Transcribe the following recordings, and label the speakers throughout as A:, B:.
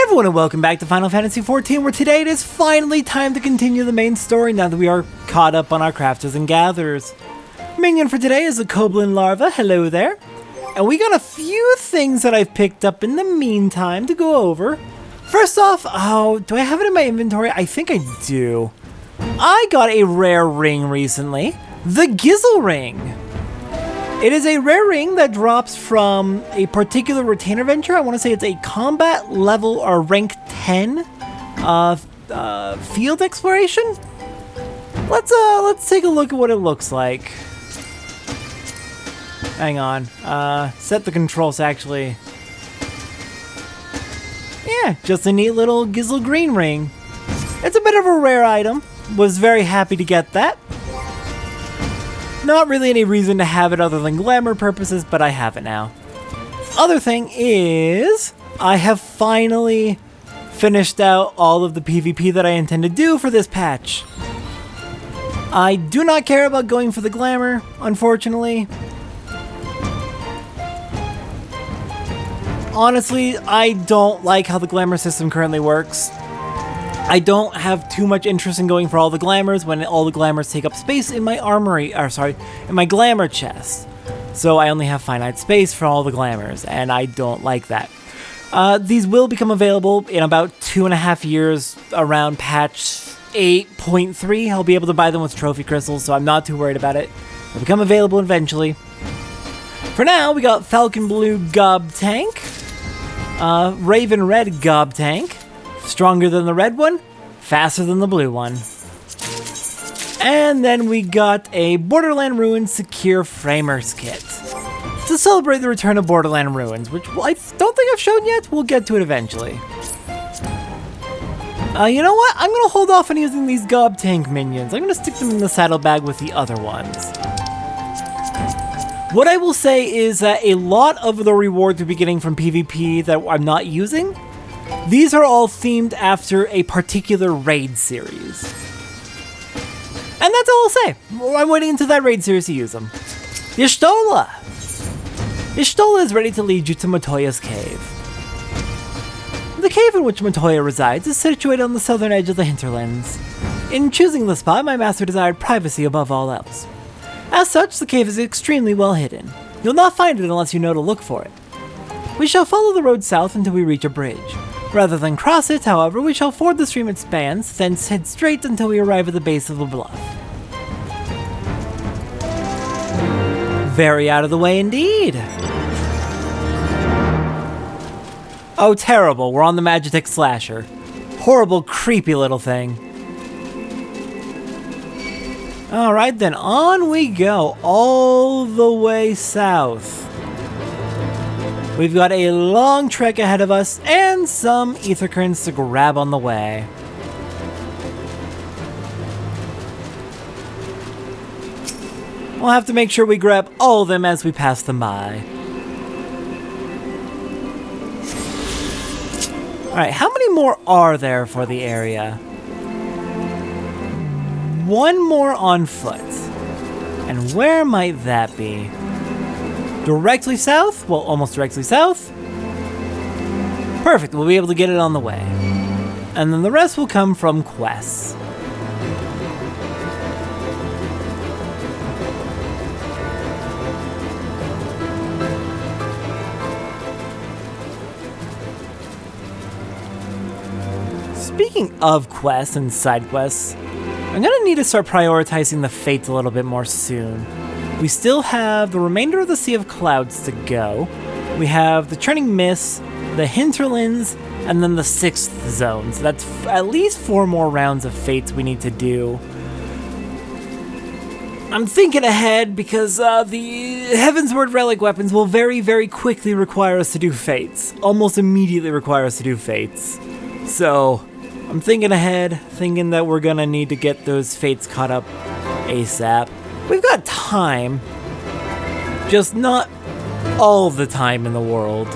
A: Everyone, and welcome back to Final Fantasy XIV, where today it is finally time to continue the main story now that we are caught up on our crafters and gatherers. Minion for today is a Koblin larva, hello there. And we got a few things that I've picked up in the meantime to go over. First off, do I have it in my inventory? I think I do. I got a rare ring recently, the Gizzle Ring. It is a rare ring that drops from a particular retainer venture. I want to say it's a combat level or rank 10 field exploration. Let's take a look at what it looks like. Hang on. Set the controls actually. Yeah, just a neat little Gizzle green ring. It's a bit of a rare item. Was very happy to get that. Not really any reason to have it other than glamour purposes, but I have it now. Other thing is, I have finally finished out all of the PvP that I intend to do for this patch. I do not care about going for the glamour, unfortunately. Honestly, I don't like how the glamour system currently works. I don't have too much interest in going for all the glamours when all the glamours take up space in my armory, in my glamour chest. So I only have finite space for all the glamours, and I don't like that. These will become available in about 2.5 years around patch 8.3. I'll be able to buy them with trophy crystals, so I'm not too worried about it. They'll become available eventually. For now, we got Falcon Blue Gob Tank, Raven Red Gob Tank, stronger than the red one, faster than the blue one. And then we got a Borderland Ruins Secure Framers Kit to celebrate the return of Borderland Ruins, which I don't think I've shown yet. We'll get to it eventually. You know what? I'm going to hold off on using these Gob Tank minions. I'm going to stick them in the saddlebag with the other ones. What I will say is that a lot of the rewards we'll be getting from PvP that I'm not using, these are all themed after a particular raid series. And that's all I'll say. I'm waiting until that raid series to use them. Y'shtola! Y'shtola is ready to lead you to Matoya's cave. The cave in which Matoya resides is situated on the southern edge of the hinterlands. In choosing the spot, my master desired privacy above all else. As such, the cave is extremely well hidden. You'll not find it unless you know to look for it. We shall follow the road south until we reach a bridge. Rather than cross it, however, we shall ford the stream it spans, then head straight until we arrive at the base of the bluff. Very out of the way indeed. Oh, terrible. We're on the Magitek Slasher. Horrible, creepy little thing. Alright, then on we go, all the way south. We've got a long trek ahead of us and some ether currents to grab on the way. We'll have to make sure we grab all of them as we pass them by. Alright, how many more are there for the area? One more on foot. And where might that be? Directly south? Well, almost directly south. Perfect, we'll be able to get it on the way. And then the rest will come from quests. Speaking of quests and side quests, I'm gonna need to start prioritizing the fates a little bit more soon. We still have the remainder of the Sea of Clouds to go. We have the Churning Mists, the Hinterlands, and then the 6th zone. So that's at least 4 more rounds of fates we need to do. I'm thinking ahead because the Heavensward relic weapons will very, very quickly require us to do fates. Almost immediately require us to do fates. So I'm thinking ahead, thinking that we're gonna need to get those fates caught up ASAP. We've got time, just not all the time in the world.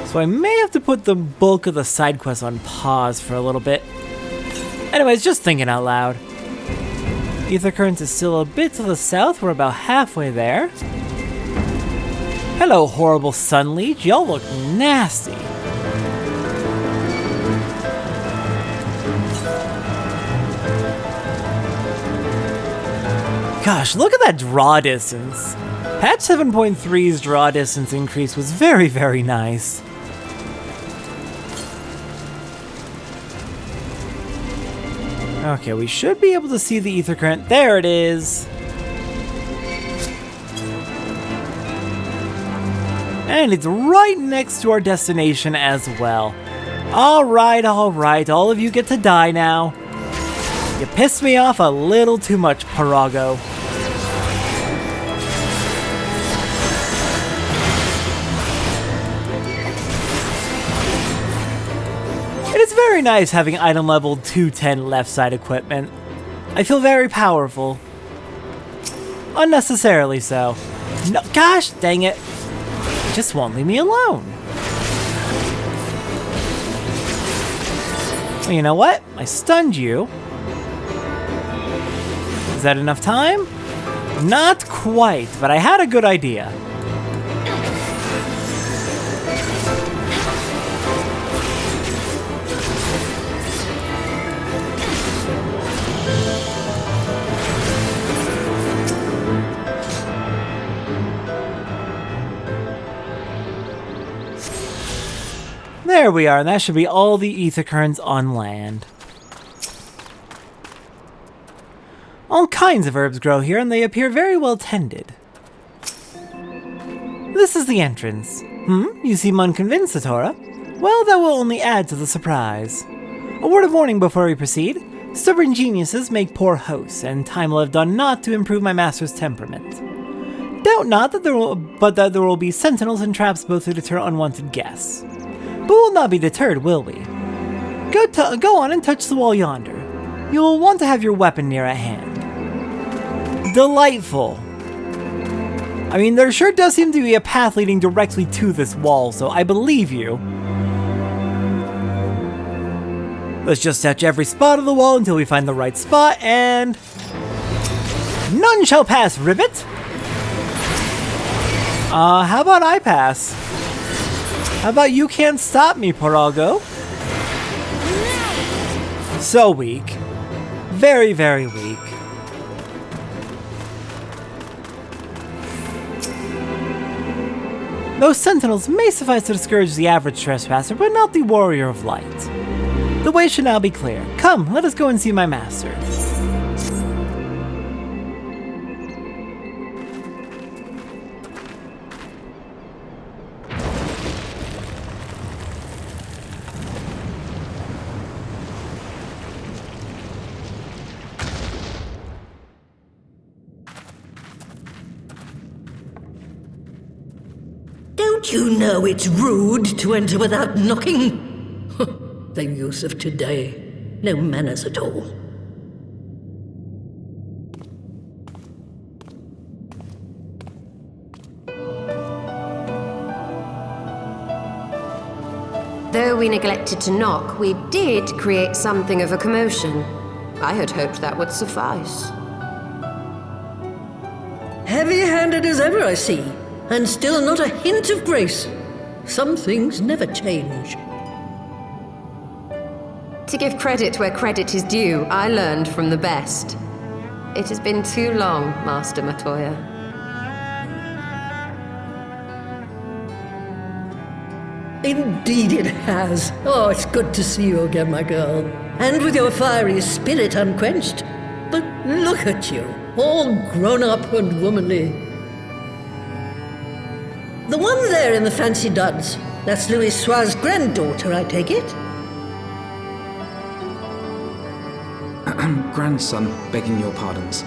A: So I may have to put the bulk of the side quests on pause for a little bit. Anyways, just thinking out loud. Ether Currents is still a bit to the south. We're about halfway there. Hello, horrible sun leech. Y'all look nasty. Gosh, look at that draw distance. Patch 7.3's draw distance increase was very, very nice. Okay, we should be able to see the ether current. There it is. And it's right next to our destination as well. Alright, all of you get to die now. You pissed me off a little too much, Parago. It is very nice having item level 210 left side equipment. I feel very powerful. Unnecessarily so. No, gosh, dang it. Just won't leave me alone. Well, you know what? I stunned you. Is that enough time? Not quite, but I had a good idea. There we are, and that should be all the ether currents on land. All kinds of herbs grow here, and they appear very well tended. This is the entrance. You seem unconvinced, Satora. Well, that will only add to the surprise. A word of warning before we proceed. Stubborn geniuses make poor hosts, and time will have done naught to improve my master's temperament. Doubt not that there will be sentinels and traps both to deter unwanted guests. But we'll not be deterred, will we? Go on and touch the wall yonder. You will want to have your weapon near at hand. Delightful. I mean, there sure does seem to be a path leading directly to this wall, so I believe you. Let's just touch every spot of the wall until we find the right spot, and... none shall pass, Ribbit! How about I pass? How about you can't stop me, Parago? So weak. Very, very weak. Those sentinels may suffice to discourage the average trespasser, but not the warrior of light. The way should now be clear. Come, let us go and see my master.
B: Don't you know it's rude to enter without knocking? The youth of today. No manners at all.
C: Though we neglected to knock, we did create something of a commotion. I had hoped that would suffice.
B: Heavy-handed as ever, I see. And still not a hint of grace. Some things never change.
C: To give credit where credit is due, I learned from the best. It has been too long, Master Matoya.
B: Indeed it has. Oh, it's good to see you again, my girl. And with your fiery spirit unquenched. But look at you, all grown up and womanly. The one there in the fancy duds, that's Louis Soir's granddaughter, I take it?
D: Grandson, begging your pardons.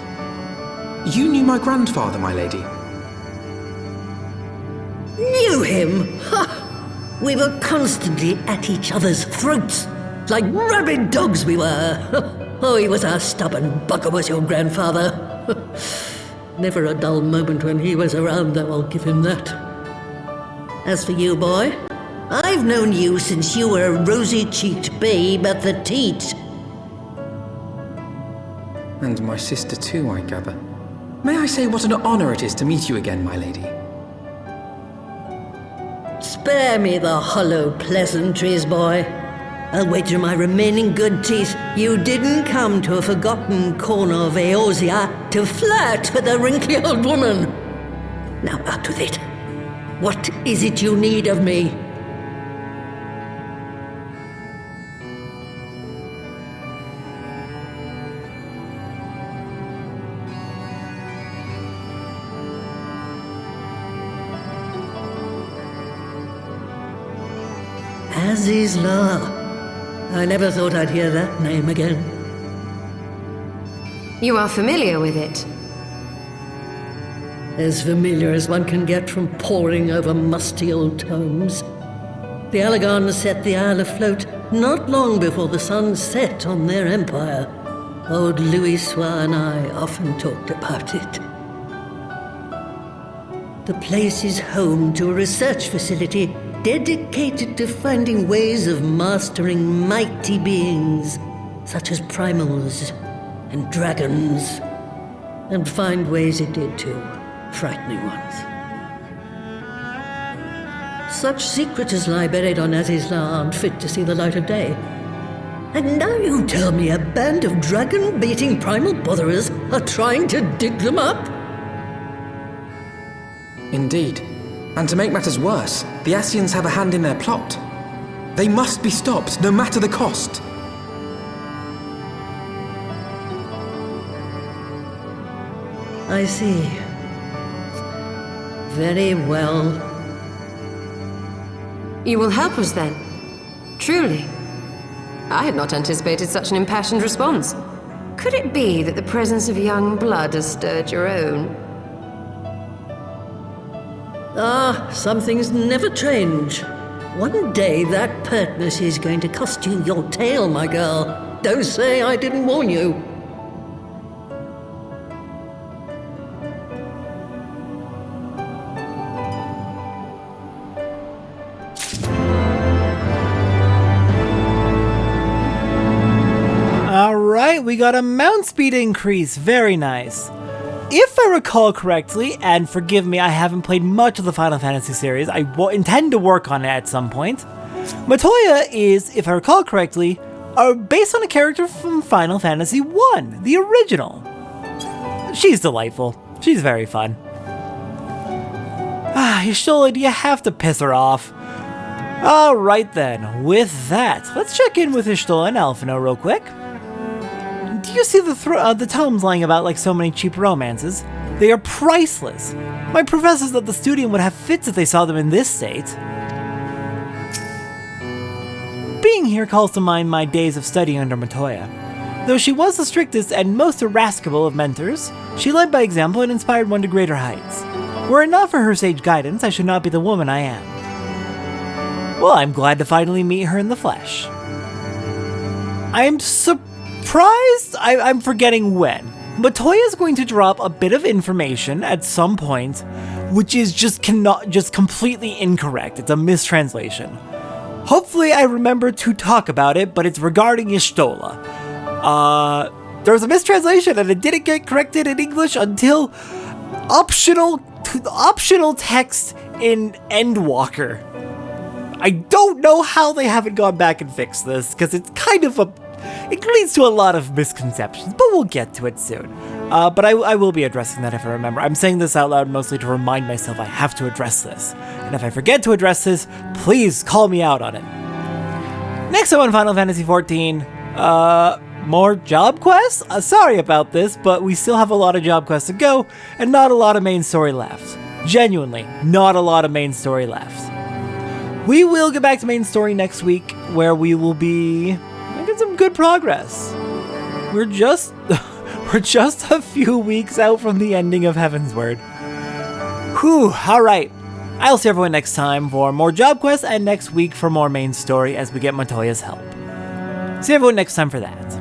D: You knew my grandfather, my lady.
B: Knew him? Ha! We were constantly at each other's throats, like rabid dogs we were. Oh, he was a stubborn bugger, was your grandfather. Never a dull moment when he was around, though, I'll give him that. As for you, boy, I've known you since you were a rosy-cheeked babe at the teat.
D: And my sister too, I gather. May I say what an honor it is to meet you again, my lady?
B: Spare me the hollow pleasantries, boy. I'll wager my remaining good teeth you didn't come to a forgotten corner of Eosia to flirt with a wrinkly old woman. Now out with it. What is it you need of me? Azizla. I never thought I'd hear that name again.
C: You are familiar with it?
B: As familiar as one can get from poring over musty old tomes. The Alagons set the Isle afloat not long before the sun set on their empire. Old Louisoix and I often talked about it. The place is home to a research facility dedicated to finding ways of mastering mighty beings, such as primals and dragons. And find ways it did too, frightening ones. Such secrets as lie buried on Azizla aren't fit to see the light of day. And now you tell me a band of dragon-baiting primal botherers are trying to dig them up?
D: Indeed. And to make matters worse, the Ascians have a hand in their plot. They must be stopped, no matter the cost.
B: I see. Very well.
C: You will help us then? Truly? I had not anticipated such an impassioned response. Could it be that the presence of young blood has stirred your own?
B: Ah, some things never change. One day that pertness is going to cost you your tail, my girl. Don't say I didn't warn you.
A: Alright, we got a mount speed increase. Very nice. If I recall correctly, and forgive me, I haven't played much of the Final Fantasy series, I intend to work on it at some point. Matoya is, if I recall correctly, based on a character from Final Fantasy I, the original. She's delightful. She's very fun. Y'shtola, do you have to piss her off? Alright then, with that, let's check in with Y'shtola and Alphino real quick. Do you see the tomes lying about like so many cheap romances? They are priceless. My professors at the studio would have fits if they saw them in this state. Being here calls to mind my days of studying under Matoya. Though she was the strictest and most irascible of mentors, she led by example and inspired one to greater heights. Were it not for her sage guidance, I should not be the woman I am. Well, I'm glad to finally meet her in the flesh. I am surprised I'm forgetting when. Matoya is going to drop a bit of information at some point, which is just completely incorrect. It's a mistranslation. Hopefully I remember to talk about it, but it's regarding Y'shtola. There was a mistranslation and it didn't get corrected in English until optional text in Endwalker. I don't know how they haven't gone back and fixed this, because it's kind of it leads to a lot of misconceptions, but we'll get to it soon. But I will be addressing that if I remember. I'm saying this out loud mostly to remind myself I have to address this. And if I forget to address this, please call me out on it. Next up on Final Fantasy XIV, more job quests? Sorry about this, but we still have a lot of job quests to go, and not a lot of main story left. Genuinely, not a lot of main story left. We will get back to main story next week, where we will be making some good progress. We're just a few weeks out from the ending of Heavensward. Whew, alright. I'll see everyone next time for more job quests, and next week for more main story as we get Matoya's help. See everyone next time for that.